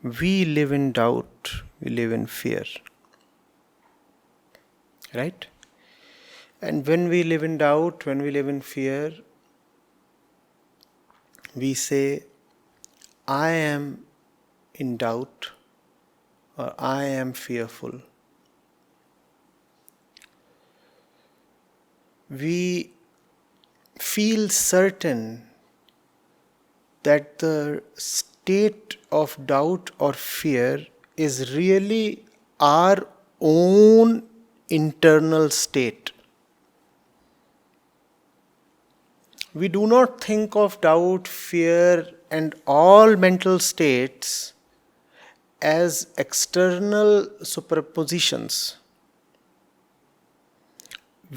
we live in doubt, we live in fear. Right? And when we live in doubt, when we live in fear, we say, I am in doubt or I am fearful. We feel certain that the state of doubt or fear is really our own internal state. We do not think of doubt, fear, and all mental states as external superpositions.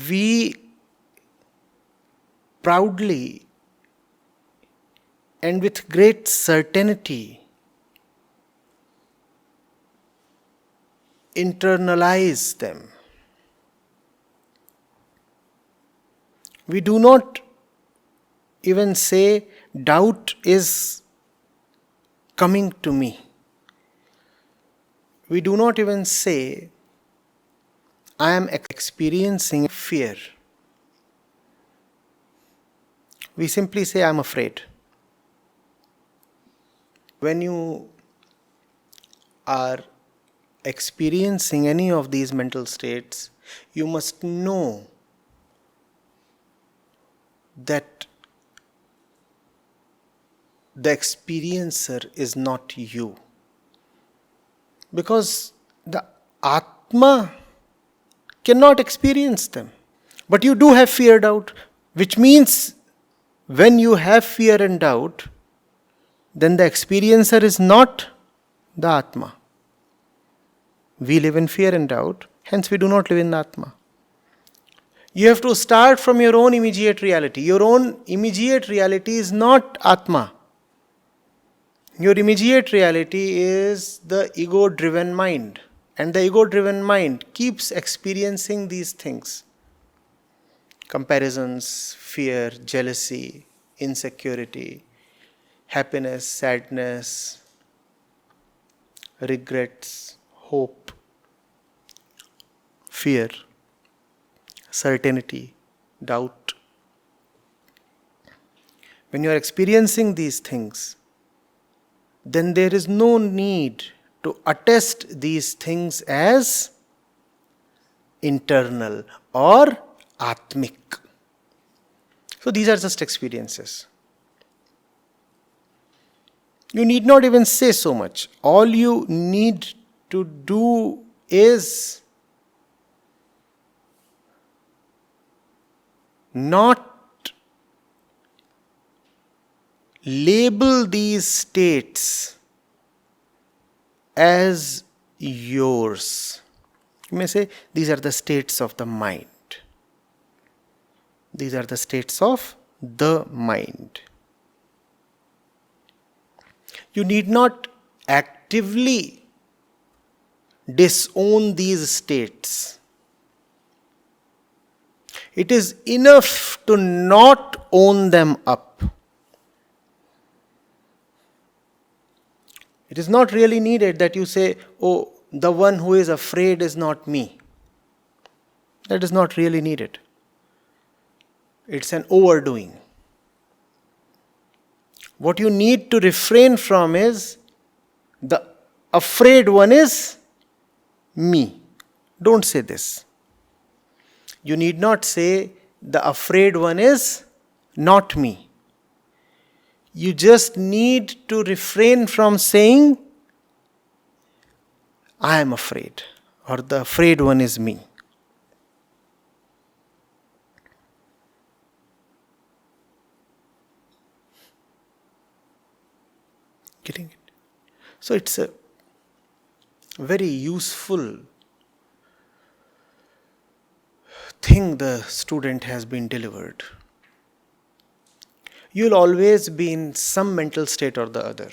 We proudly and with great certainty internalize them. We do not even say, doubt is coming to me. We do not even say, I am experiencing fear. We simply say, I am afraid. When you are experiencing any of these mental states, you must know that the experiencer is not you. Because the Atma cannot experience them. But you do have fear, doubt, which means when you have fear and doubt, then the experiencer is not the Atma. We live in fear and doubt, hence we do not live in the Atma. You have to start from your own immediate reality. Your own immediate reality is not Atma. Your immediate reality is the ego-driven mind. And the ego-driven mind keeps experiencing these things. Comparisons, fear, jealousy, insecurity, happiness, sadness, regrets, hope, fear, certainty, doubt. When you are experiencing these things, then there is no need to attest these things as internal or atmic. So these are just experiences. You need not even say so much. All you need to do is not label these states as yours. You may say, these are the states of the mind. These are the states of the mind. You need not actively disown these states. It is enough to not own them up. It is not really needed that you say, oh, the one who is afraid is not me. That is not really needed. It's an overdoing. What you need to refrain from is, the afraid one is me. Don't say this. You need not say, the afraid one is not me. You just need to refrain from saying, I am afraid, or the afraid one is me. Getting it? So it's a very useful thing the student has been delivered. You'll always be in some mental state or the other.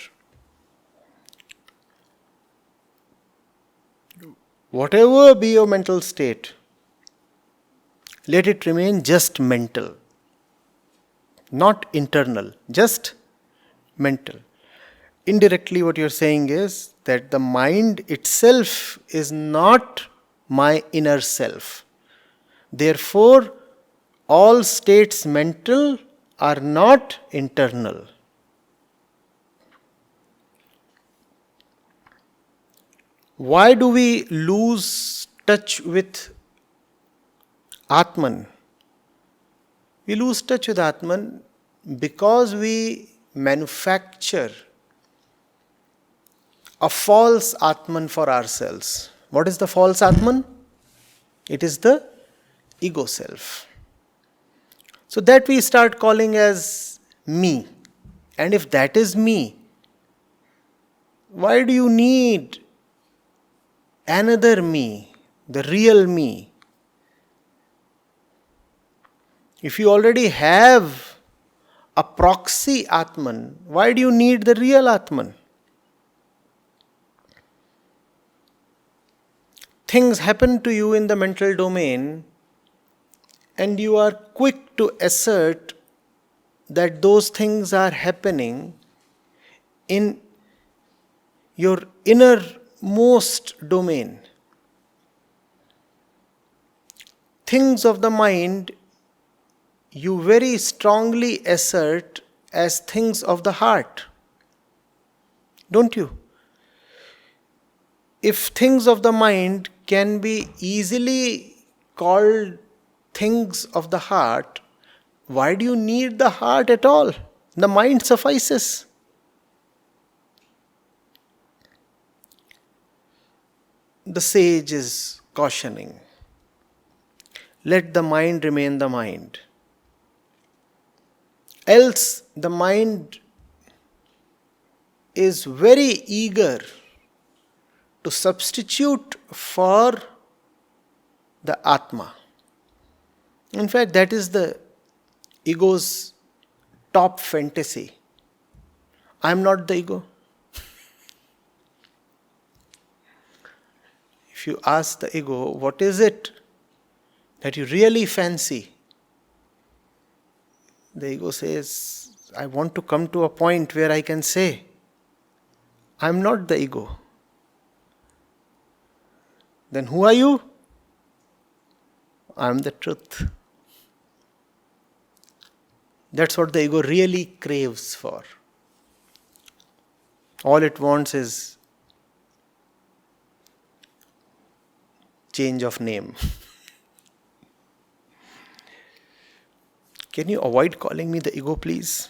Whatever be your mental state, let it remain just mental, not internal, just mental. indirectly what you're saying is that the mind itself is not my inner self. Therefore, all states mental are not internal. Why do we lose touch with Atman? We lose touch with Atman because we manufacture a false Atman for ourselves. What is the false Atman? It is the ego self. So that we start calling as me. And if that is me, why do you need another me, the real me? If you already have a proxy Atman, why do you need the real Atman? Things happen to you in the mental domain, and you are quick to assert that those things are happening in your innermost domain. Things of the mind you very strongly assert as things of the heart, don't you? If things of the mind can be easily called things of the heart, why do you need the heart at all? The mind suffices. The sage is cautioning, let the mind remain the mind. Else the mind is very eager to substitute for the Atma. In fact, that is the ego's top fantasy. I am not the ego. If you ask the ego, what is it that you really fancy? The ego says, I want to come to a point where I can say, I am not the ego. Then who are you? I am the truth. That's what the ego really craves for. All it wants is change of name. Can you avoid calling me the ego, please?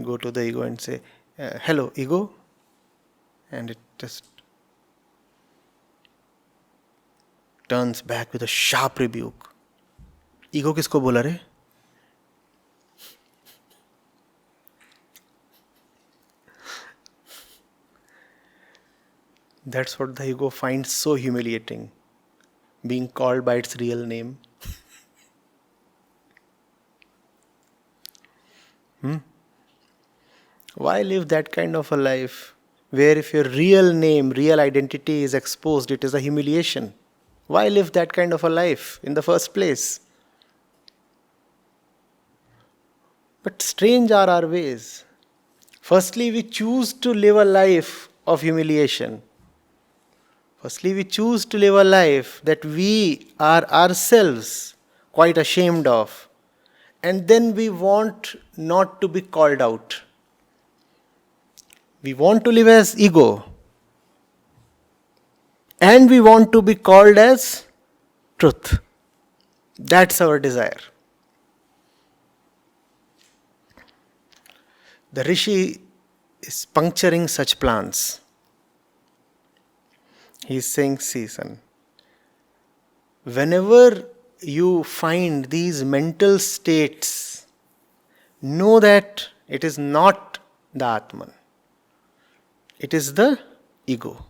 Go to the ego and say, hello, ego. And it just turns back with a sharp rebuke. Ego kisko bola re? That's what the ego finds so humiliating. Being called by its real name. Why live that kind of a life where if your real name, real identity is exposed, it is a humiliation? Why live that kind of a life in the first place? But strange are our ways. Firstly, we choose to live a life of humiliation. Firstly, we choose to live a life that we are ourselves quite ashamed of. And then we want not to be called out. We want to live as ego. And we want to be called as truth. That's our desire. The Rishi is puncturing such plans. He is saying, see son, whenever you find these mental states, know that it is not the Atman. It is the ego.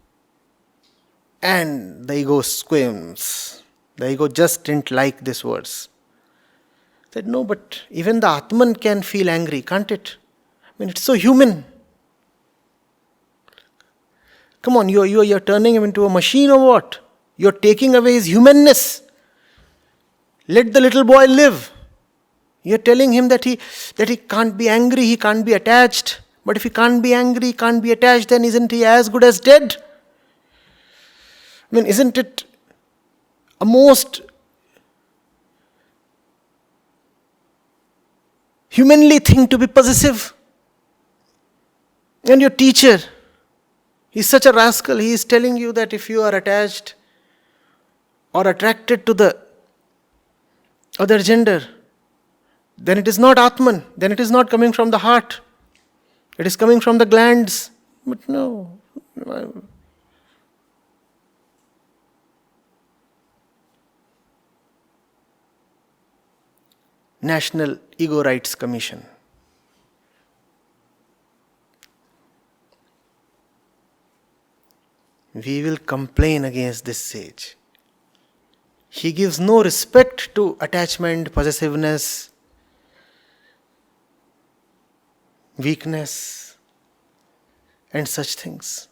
And the ego squirms. The ego just didn't like this verse. Said, no, but even the Atman can feel angry, can't it? I mean, it's so human. Come on, you're turning him into a machine or what? You're taking away his humanness. Let the little boy live. You're telling him that he can't be angry, he can't be attached. But if he can't be angry, he can't be attached, then isn't he as good as dead? I mean, isn't it a most humanly thing to be possessive? And your teacher, he's such a rascal, he is telling you that if you are attached or attracted to the other gender, then it is not Atman, then it is not coming from the heart. It is coming from the glands. But no. National Ego Rights Commission. We will complain against this sage. He gives no respect to attachment, possessiveness, weakness, and such things.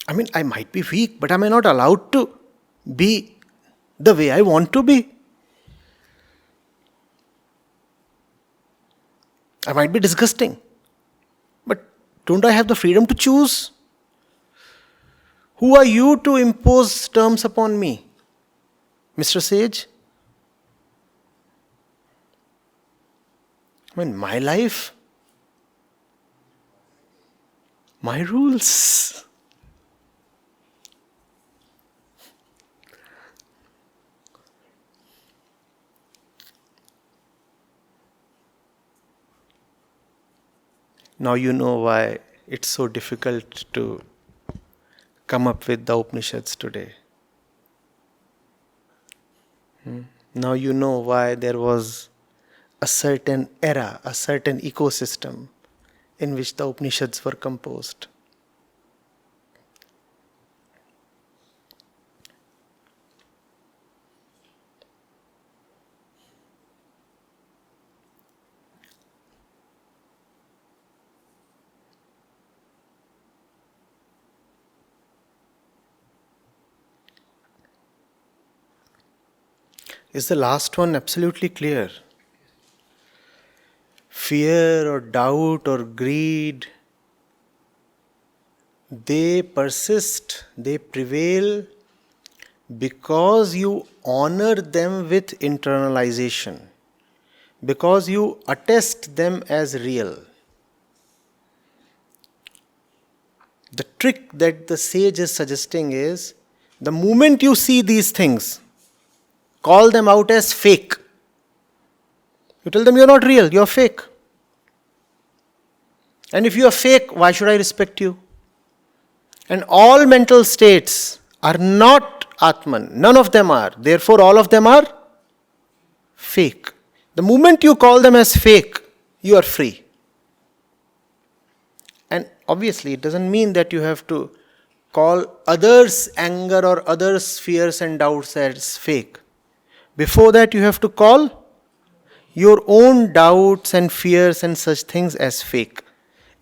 I mean, I might be weak, but am I not allowed to be the way I want to be? I might be disgusting, but don't I have the freedom to choose? Who are you to impose terms upon me, Mr. Sage? I mean, my life, my rules. Now you know why it's so difficult to come up with the Upanishads today. Now you know why there was a certain era, a certain ecosystem in which the Upanishads were composed. Is the last one absolutely clear? Fear or doubt or greed, they persist, they prevail because you honor them with internalization, because you attest them as real. The trick that the sage is suggesting is, the moment you see these things, call them out as fake. You tell them you're not real, you're fake. And if you are fake, why should I respect you? And all mental states are not Atman. None of them are. Therefore, all of them are fake. The moment you call them as fake, you are free. And obviously, it doesn't mean that you have to call others' anger or others' fears and doubts as fake. Before that, you have to call your own doubts and fears and such things as fake.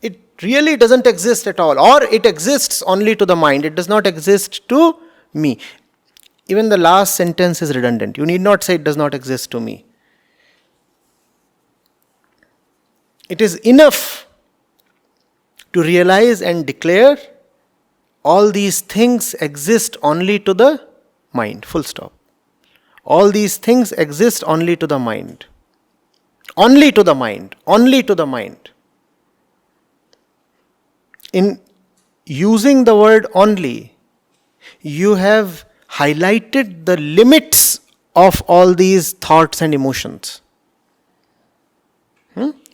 It really doesn't exist at all, or it exists only to the mind. It does not exist to me. Even the last sentence is redundant. You need not say it does not exist to me. It is enough to realize and declare all these things exist only to the mind. Full stop. All these things exist only to the mind. Only to the mind. Only to the mind. In using the word only, you have highlighted the limits of all these thoughts and emotions.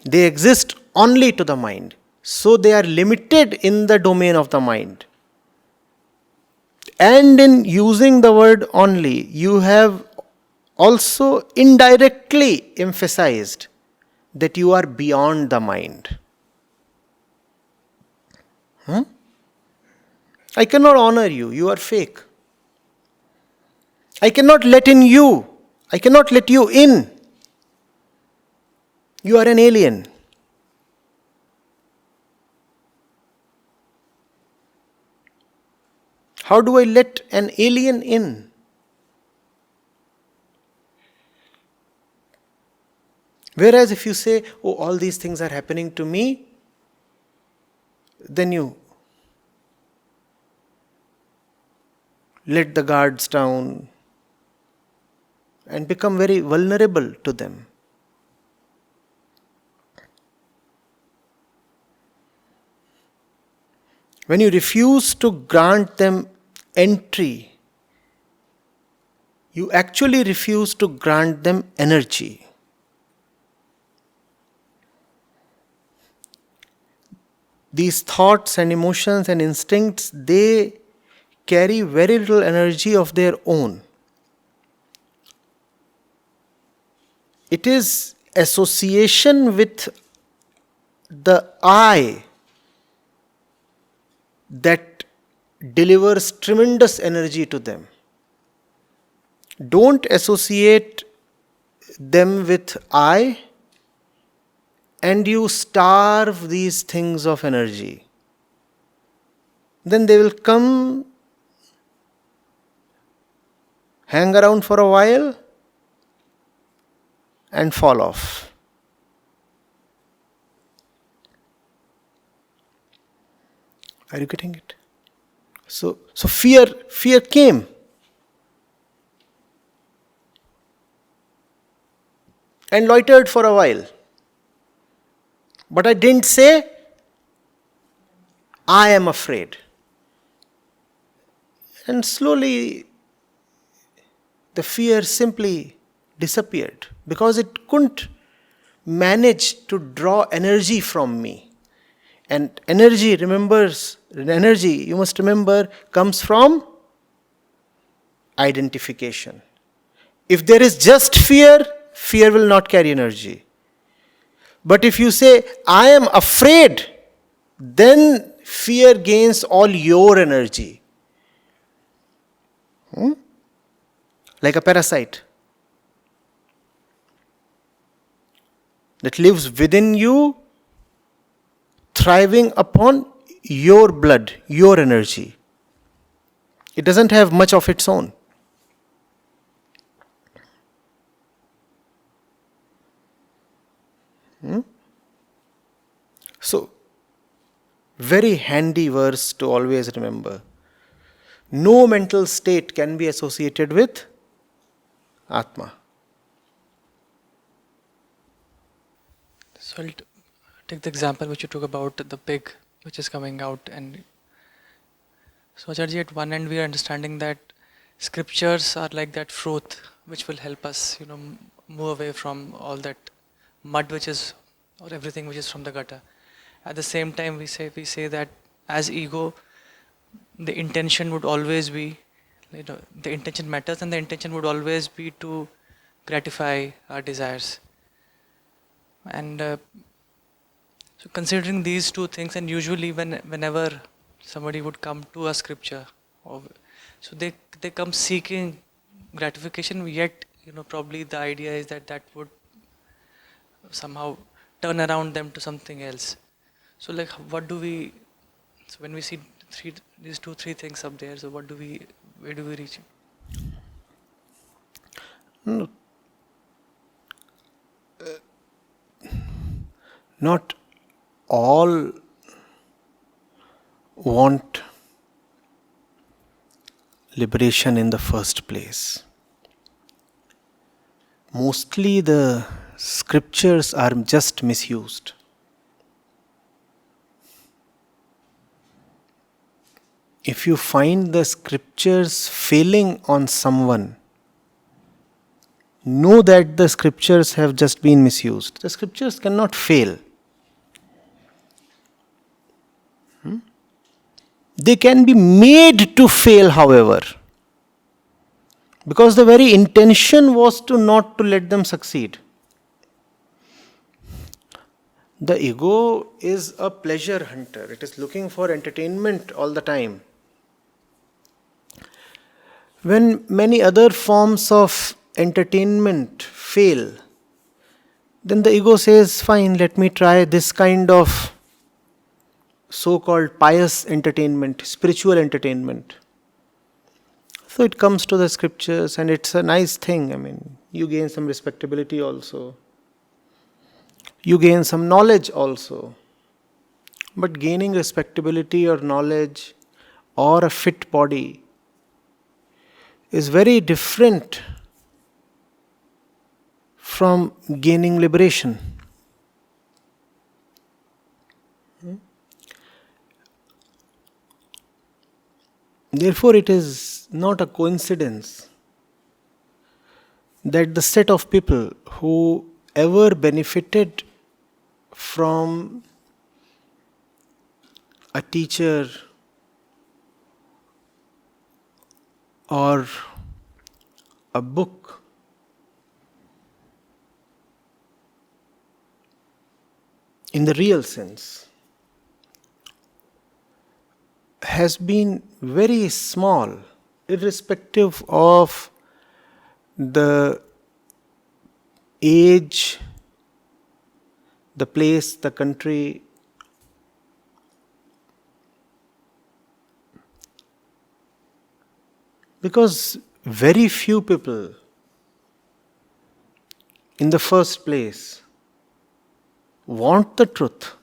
They exist only to the mind. So they are limited in the domain of the mind. And in using the word only, you have also indirectly emphasized that you are beyond the mind. I cannot honor you. You are fake. I cannot let in you. I cannot let you in. You are an alien. How do I let an alien in? Whereas if you say, oh, all these things are happening to me, then you let the guards down and become very vulnerable to them. When you refuse to grant them entry, you actually refuse to grant them energy. These thoughts and emotions and instincts, they carry very little energy of their own. It is association with the I that delivers tremendous energy to them. Don't associate them with I, and you starve these things of energy. Then they will come, hang around for a while, and fall off. Are you getting it? So fear came. And loitered for a while. But I didn't say, I am afraid. And slowly, the fear simply disappeared because it couldn't manage to draw energy from me. And energy, you must remember, comes from identification. If there is just fear, fear will not carry energy. But if you say, I am afraid, then fear gains all your energy. Like a parasite that lives within you, thriving upon your blood, your energy. It doesn't have much of its own. So, very handy verse to always remember. No mental state can be associated with Atma. So I'll take the example which you took about the pig which is coming out, and so Acharya, at one end we are understanding that scriptures are like that froth which will help us, move away from all that mud which is, or everything which is from the gutter. At the same time we say that as ego, the intention would always be, the intention matters, and the intention would always be to gratify our desires. And so considering these two things, and usually whenever somebody would come to a scripture, so they come seeking gratification, yet probably the idea is that would somehow turn around them to something else. So what do we, so when we see these three things up there, so where do we reach? No. Not all want liberation in the first place. Mostly the scriptures are just misused. If you find the scriptures failing on someone, know that the scriptures have just been misused. The scriptures cannot fail. They can be made to fail, however, because the very intention was not to let them succeed. The ego is a pleasure hunter. It is looking for entertainment all the time. When many other forms of entertainment fail, then the ego says, fine, let me try this kind of so-called pious entertainment, spiritual entertainment. So it comes to the scriptures and it's a nice thing. I mean, you gain some respectability also. You gain some knowledge also. But gaining respectability or knowledge or a fit body is very different from gaining liberation. Therefore, it is not a coincidence that the set of people who ever benefited from a teacher or a book in the real sense has been very small, irrespective of the age, the place, the country. Because very few people, in the first place, want the truth.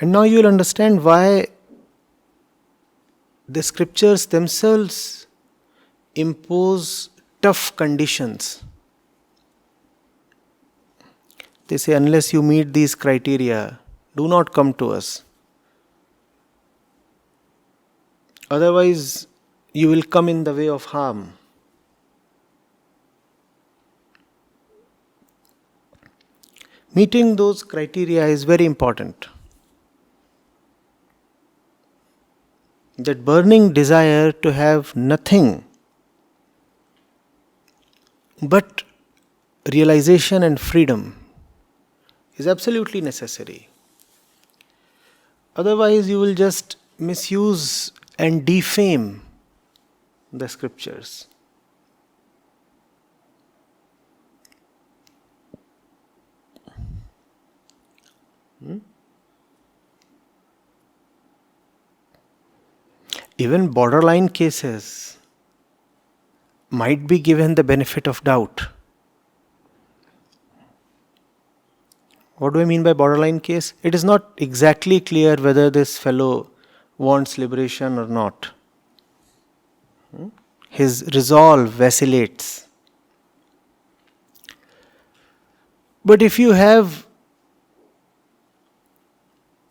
And now you will understand why the scriptures themselves impose tough conditions. They say, unless you meet these criteria, do not come to us. Otherwise, you will come in the way of harm. Meeting those criteria is very important. That burning desire to have nothing but realization and freedom is absolutely necessary. Otherwise, you will just misuse and defame the scriptures. Even borderline cases might be given the benefit of doubt. What do I mean by borderline case? It is not exactly clear whether this fellow wants liberation or not. His resolve vacillates. But if you have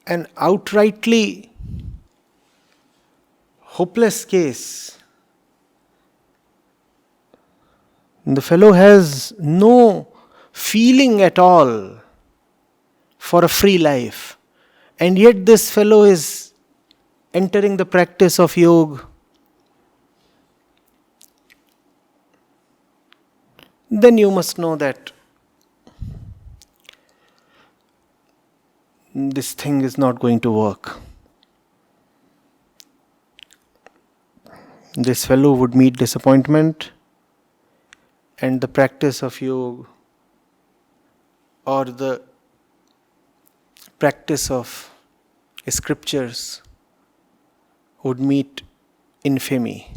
an outrightly hopeless case, the fellow has no feeling at all for a free life, and yet this fellow is entering the practice of yoga, then you must know that this thing is not going to work. This fellow would meet disappointment, and the practice of yoga or the practice of scriptures would meet infamy.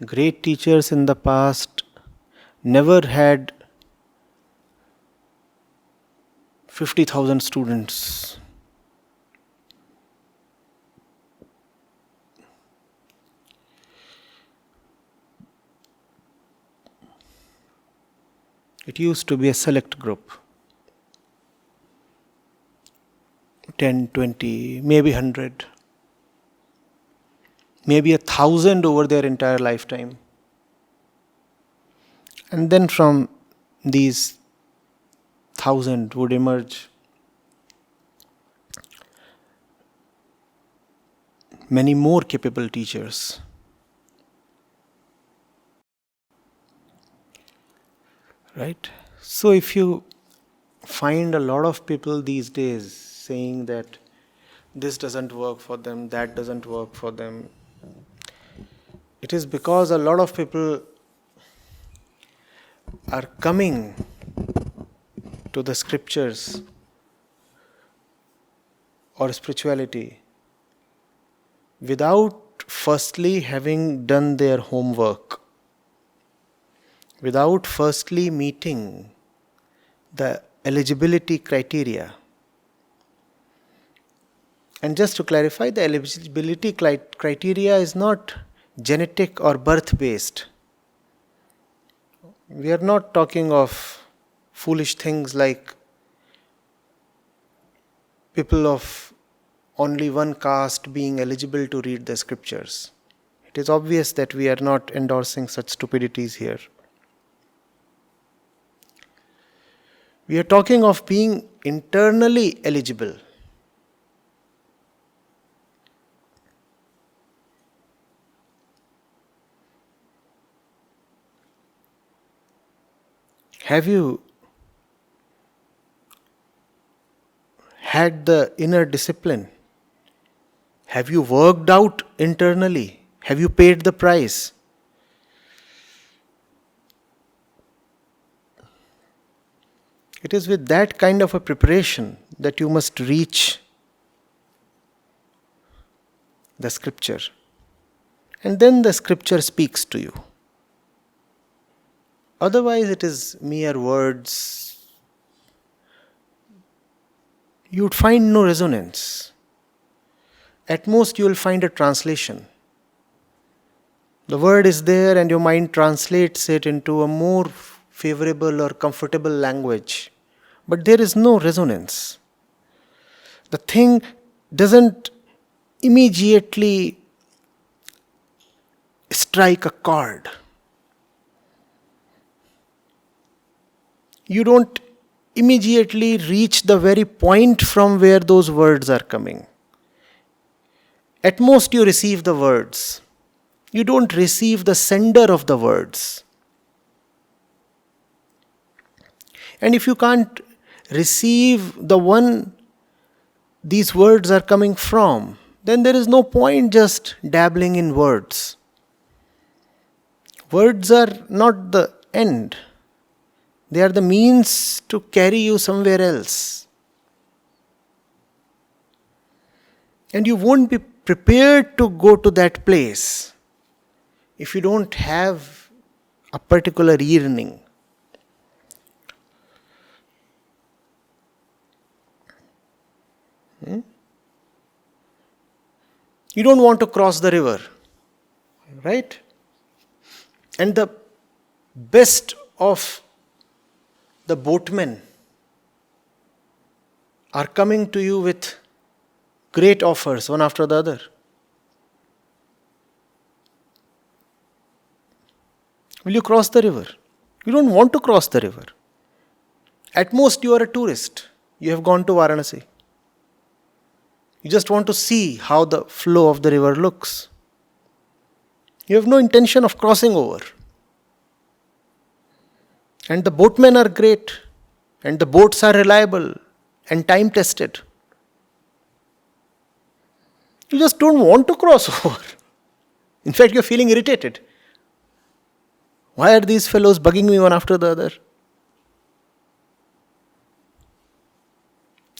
Great teachers in the past never had 50,000 students. It used to be a select group. 10, 20, maybe 100. Maybe 1,000 over their entire lifetime. And then from these 1,000 would emerge many more capable teachers. Right? So if you find a lot of people these days saying that this doesn't work for them, that doesn't work for them, it is because a lot of people are coming to the scriptures or spirituality without firstly having done their homework, without firstly meeting the eligibility criteria. And just to clarify, the eligibility criteria is not genetic or birth based. We are not talking of foolish things like people of only one caste being eligible to read the scriptures. It is obvious that we are not endorsing such stupidities here. We are talking of being internally eligible. Have you had the inner discipline? Have you worked out internally? Have you paid the price? It is with that kind of a preparation that you must reach the scripture. And then the scripture speaks to you. Otherwise, it is mere words. You would find no resonance. At most, you will find a translation. The word is there, and your mind translates it into a more favorable or comfortable language. But there is no resonance. The thing doesn't immediately strike a chord. You don't immediately reach the very point from where those words are coming. At most, you receive the words. You don't receive the sender of the words. And if you can't receive the one these words are coming from, then there is no point just dabbling in words. Words are not the end. They are the means to carry you somewhere else. And you won't be prepared to go to that place if you don't have a particular yearning. You don't want to cross the river, right? And the best of the boatmen are coming to you with great offers, one after the other. Will you cross the river? You don't want to cross the river. At most, you are a tourist. You have gone to Varanasi. You just want to see how the flow of the river looks. You have no intention of crossing over. And the boatmen are great, and the boats are reliable and time tested. You just don't want to cross over. In fact, you're feeling irritated. Why are these fellows bugging me one after the other?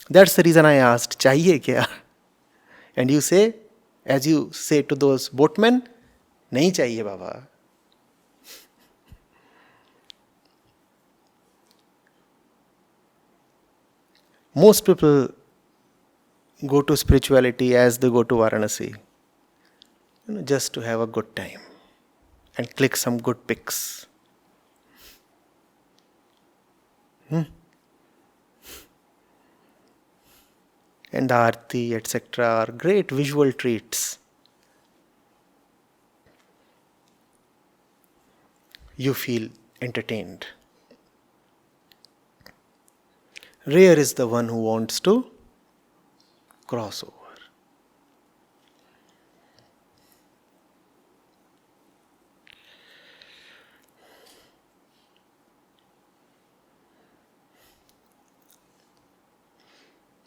That's the reason I asked, chahiye kya? And you say, as you say to those boatmen, nahi chahiye baba. Most people go to spirituality as they go to Varanasi, just to have a good time and click some good pics. And the Aarti, etc. are great visual treats. You feel entertained. Rare is the one who wants to cross over.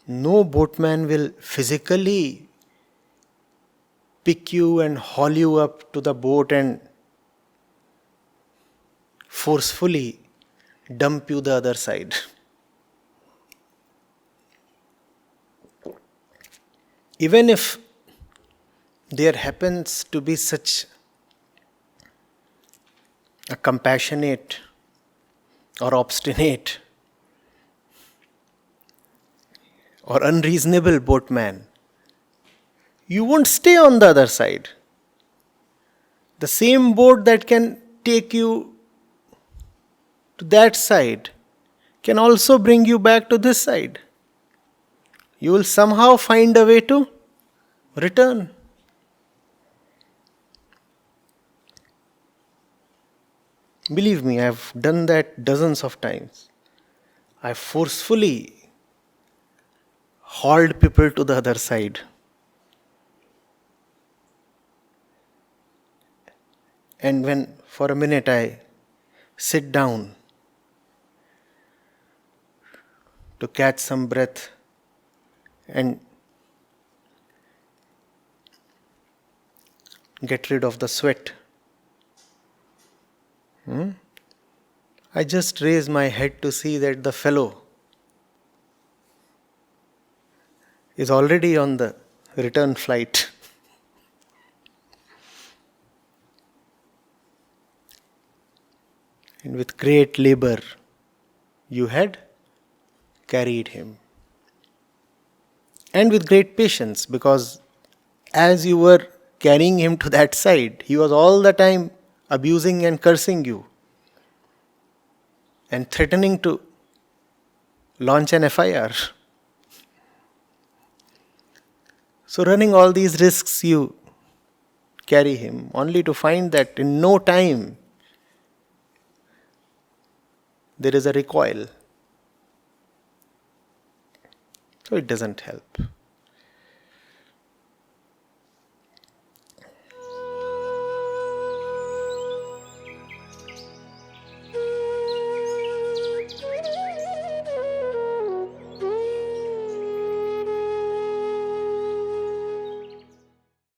No boatman will physically pick you and haul you up to the boat and forcefully dump you the other side. Even if there happens to be such a compassionate or obstinate or unreasonable boatman, you won't stay on the other side. The same boat that can take you to that side can also bring you back to this side. You will somehow find a way to return. Believe me, I've done that dozens of times. I forcefully hauled people to the other side. And when for a minute I sit down to catch some breath and get rid of the sweat, I just raise my head to see that the fellow is already on the return flight. And with great labor, you had carried him. And with great patience, because as you were carrying him to that side, he was all the time abusing and cursing you and threatening to launch an FIR. So running all these risks, you carry him, only to find that in no time there is a recoil. So it doesn't help.